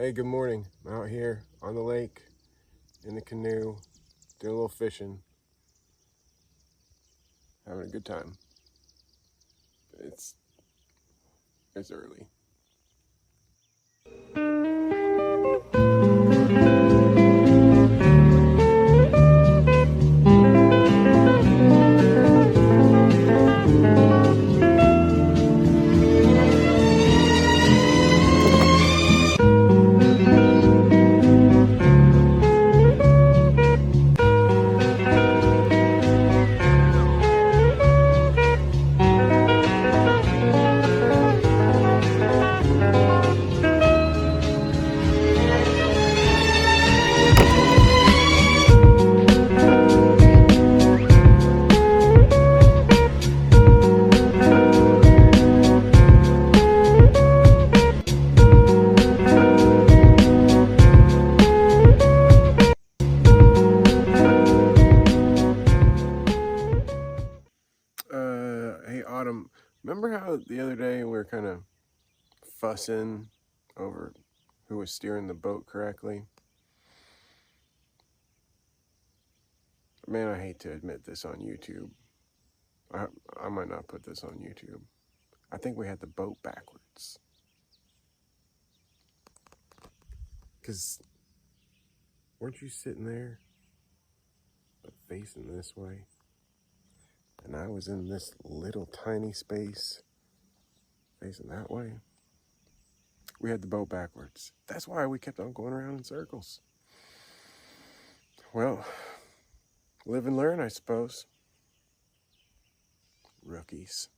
Hey, good morning. I'm out here on the lake in the canoe, doing a little fishing, having a good time. It's early. Hey, Autumn, remember how the other day we were kind of fussing over who was steering the boat correctly? Man, I hate to admit this on YouTube. I might not put this on YouTube. I think we had the boat backwards. Because weren't you sitting there, but facing this way? And I was in this little tiny space facing that way. We had the boat backwards. That's why we kept on going around in circles. Well, live and learn, I suppose. Rookies.